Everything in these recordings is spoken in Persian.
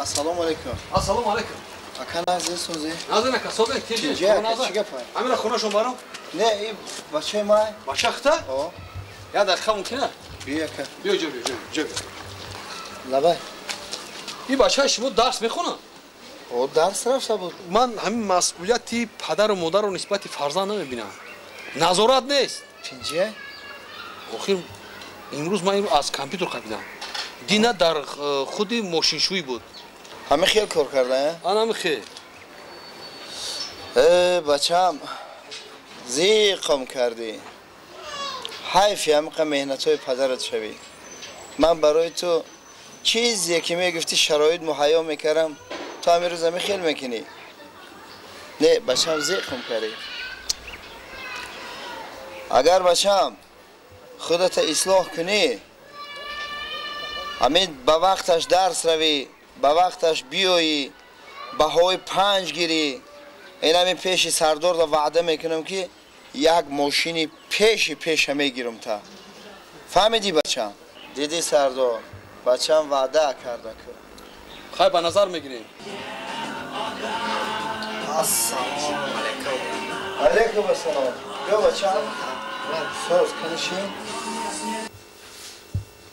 Assalomu alaykum. Assalomu alaykum. Aka nazirsiz? Nazir aka, so'zing, tezlik. Chigga gapay. Amira xonashon baro? Ne, bachey may? Bachaqta? O. Ya daqiqa mumkina? Biya aka. Biyo, jo. Labay. این بچه شما درس میخونه؟ او درس رفته بود. من همین مسئولیتی پدر و مادر رو نسبت فرزند نمیبینم. نظارت نیست. چنجه؟ آخر امروز من اینو از کامپیوتر خریدم. دینا در خود ماشینشویی بود. همه خیلی کار کرده؟ آن همه خیلی. بچه‌م زیقم کردی. حیفی همه مهنت‌های پدرت شوی. من برای تو چیزی که میگفتی شرایط مهیا میکردم تو همین روز همه خیلی میکنی. نه بچه‌م زیقم کردی. اگر بچه‌م خودت اصلاح کنی همین به وقتش درس روی به وقتش بیایی بهای 5 گیری این همین پیش سردار را وعده میکنم که یک ماشینی پیش میگیرم تا فهمیدی بچه‌م؟ دیدی سردار بچه‌م وعده کرده که خیلی به نظر میگیریم. السلام علیکم. علیکم السلام. بیا بچه‌م سوز کنشیم.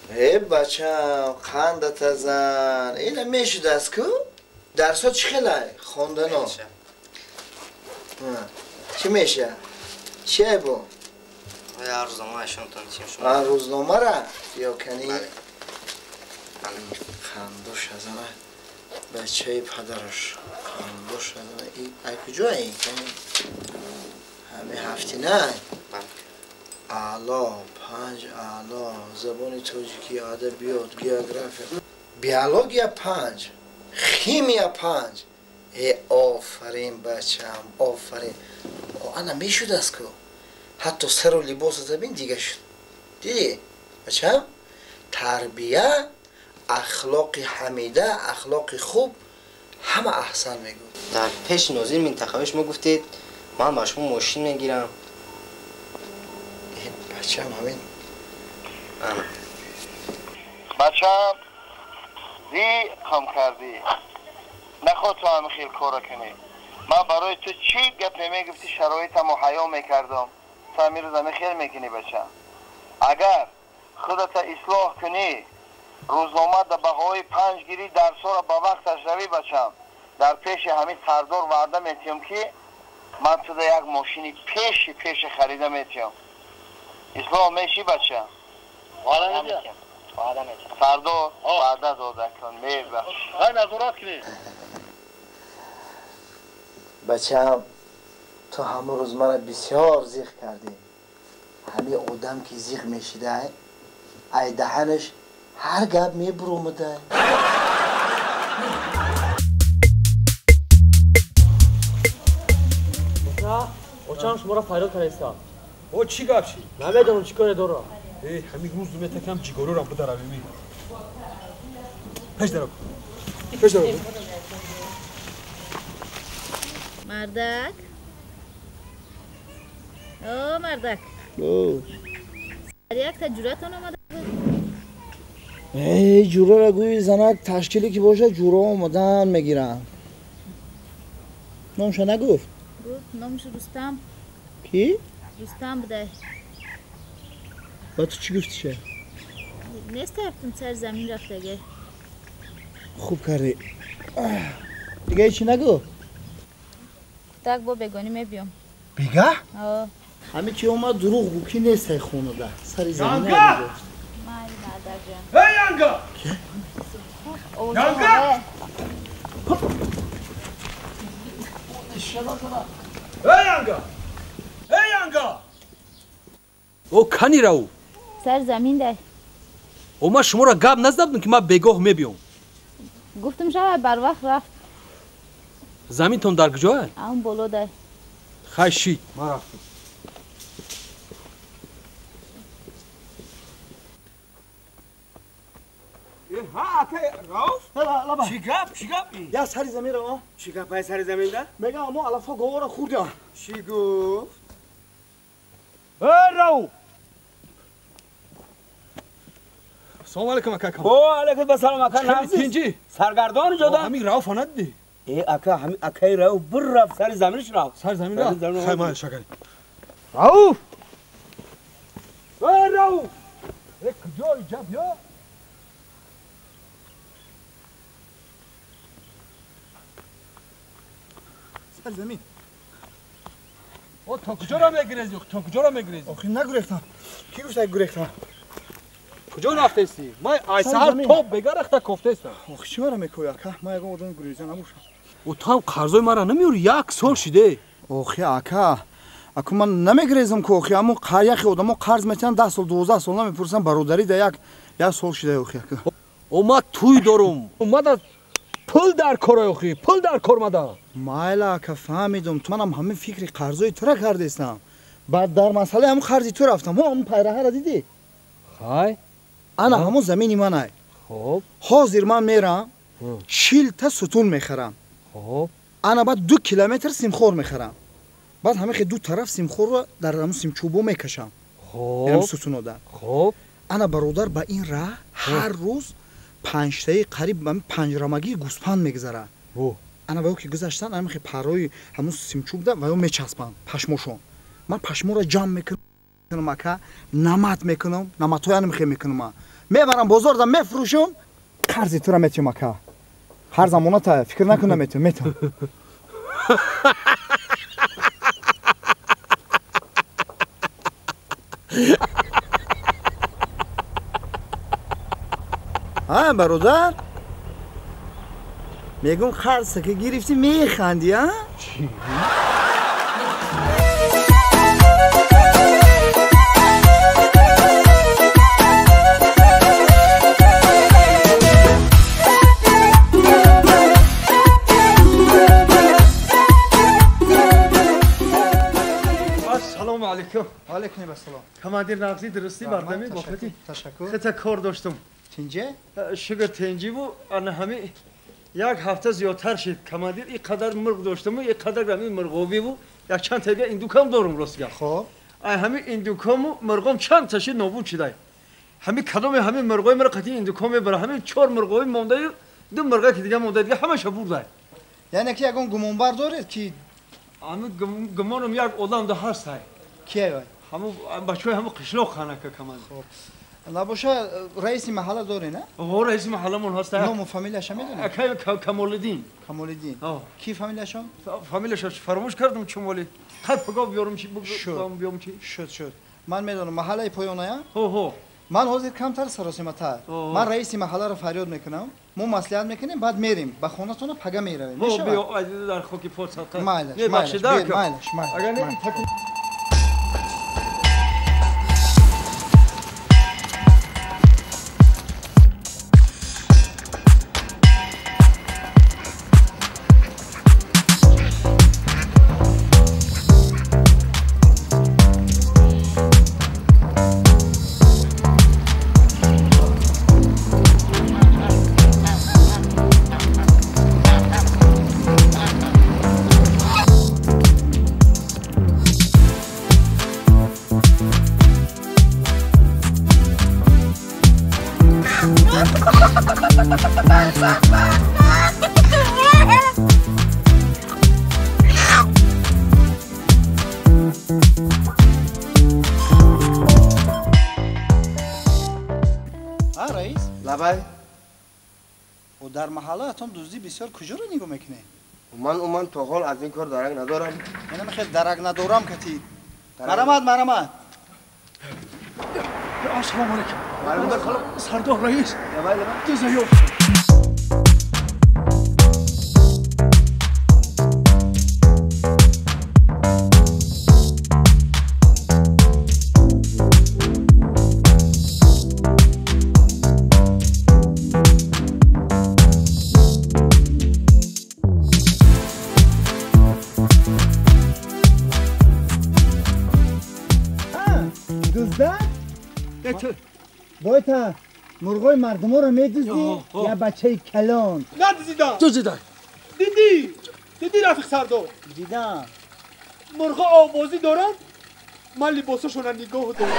ای بچه‌م خندت زن این میشود است که درس ها چی خیلی خوندن ها چی میشه؟ چیه با؟ هر روزنامه اشون تانتیم شما روزنامه را یا کنی؟ خندوش از بچه پدرش خندوش از ای کجا این کنی؟ همه هفتی نه؟ اعلا 5 اعلا زبان تاجیکی ادبیات گیوگرافی بیولوژی 5 شیمی 5 ای آفرین بچه‌م آفرین انا میشود است که حتی سر و لباس زبین دیگه شد دیدی بچه‌م تربیه اخلاق حمیده اخلاق خوب همه احسن میگو در پیش ناظر منطقه شما گفتید من با شما ماشین میگیرم بچه‌م همین بچه‌م زیقم کردی نخواد تو همه خیلی کارا کنی من برای تو چی گپ نمیگفتی شرایطم رو حیا میکردم تو همین روز همه خیلی میکنی بچه‌م اگر خودت اصلاح کنی روزنامه در بهای 5 گیری درس‌ها را به وقتش روی بچه‌م در پیش همین سردار وعده میتیم که من تو در یک ماشینی پیش خریده میتیم اصلاح میشی بچه؟ وعده میتیم سردار وعده داده کن میبخش های نظارت کنی. بچه‌م تو همون روز من بسیار زیغ کردی همه آدم که زیغ میشیده ای دهنش هر گپ میبرومده اوچان شما را فایده کنیستا او چی گپ چی؟ نمیدونم چی کنه دورا همین روز میتکم جیگارو را بدارم می پیش درو مردک او مردک یک تا جورتون آمده بود ای جورا را گوی زنک تشکیلی که باشه جورا آمدن میگیرم نامشو نگفت؟ گفت نامشو رستم کی؟ رستم بده با تو چی گفتی چه؟ نیست رفتم سر زمین رفته گه خوب کردی دیگه چی نگو؟ تک با بگانی میبیم بگه؟ آه همه چی اومد دروغ بو کی نیست خونه ده سر زمین نگو مای مردک جان ای یانگا او یانگا ای یانگا او کنی رو سر زمین ده او ما شما را گپ نزدم که من بگاه میبیم گفتم شما بر وقت رفت زمین تون در کجاه؟ اون بالا ده خشید ما رفتم ها اته راوف چی گپ یا سر زمین را چی گپ سر زمین ده میگم اما علفا گوه را خوردیم چی گفت ای راو سلام علیکم اکا او علیکم السلام اکا نازی تینجی سرگردان شدم همین راو فند دی ای اکا همین اکای راو بر رفت سر زمینش راو سر زمین راو خیلی شکری راو راو یک جای جب یا سر زمین او تا کجا را میگریزی تا کجا را میگریزی آخه نگریختم کی گفت گریختم کجا رفته استی من ایسهر توپ بگرخته کوفته استم آخه چی مرا میکوی اکا من یکم آدم گریزه نموشم او تو هم قرضای مرا نمیوری یک سال شده آخه اکا من نمیگریزم که آخه اما قایق آدمو قرض میتونن 10 سال 12 سال نمیپرسن برادری ده یک سال شده آخه اکا او ما توی دارم اومد پول در کار آخی پول در کار مادا مایلا که فهمیدم تو منم همین فکری قرضای تو را کرده استم بعد در مسئله همون قرضی تو رفتم همون پیره را دیدی خای انا همون زمینی منه خب حاضر من میرم 40 تا ستون میخرم خب انا بعد 2 کیلومتر سیمخور میخرم بعد همه دو طرف سیمخور رو در همون سیمچوبو میکشم خب ستونو در خب انا برادر با این راه هر روز 5 تایی قریب 5 رمگی گوسپند میگذره انا با او که گذاشتن همین پروی همون سیمچوب ده و اون میچسبن پشموشون من پشمو رو جمع میکنم اکا نمت میکنم نمتوی نمیخوام میکنم میبرم بازار ده میفروشم قرضی تو را میتونم اکا هر زمانه تا فکر نکنم میتونم ها برادر میگم خرسه که گرفتی میخندی ها چی؟ سلام علیکم. علیکم السلام. کماندیر نغزی درستی بردمی بافتی. تشکر. خیلی کار داشتم. تنجه؟ شگر تنجی بو آن همه یک هفته زیادتر شد. کماندیر این قدر مرغ داشتم و این قدر گرمی مرغوبی بو. یک چند تا ایندوکام دارم راستگاه. خب. همه ایندوکامو مرغم چند تاشی نابود شده. همه کدام همه مرغای مرا قطعی ایندوکام برای همه 4 مرغای مونده و 2 مرغ که دیگه مونده دیگه همه برده. یعنی که یگون گمانبر دارید که همه گمانم یک آدم ده هست های. کیه وای؟ همه بچه‌های همه قشلاق خانه که کماندیر. خب. نباشه رئیس محله داری نه؟ هو رئیس محلمون هست. نام و فامیلش میدونی؟ کمال‌الدین. کمال‌الدین. کی فامیلش؟ فامیلش فراموش کردم چمولی. خب بگو بیارم چی بگم بیام چی؟ شد. من میدونم محله پایانه. هو. من حاضر کمتر سراسیمتا. من رئیس محله رو فریاد میکنم. ما مصلحت میکنیم بعد میریم. با خونتون پگا میرویم. میشه؟ بیا در خوکی پوست. مایلش. اگر نه و در محله اتون دوزی بسیار کجا رو نگاه میکنه؟ من تو حال از این کار درک ندارم. من خیلی درک ندارم کتی. مرامت. السلام علیکم. وعلیکم السلام. سردار رئیس. تزایو. باید مرغای مردم رو میدوزی یا بچه کلان؟ ندیدم. دوزیدم. دیدی رفیق سردار؟ دیدم. مرغا آوازی دارن؟ من لباساشون نگاه دارم.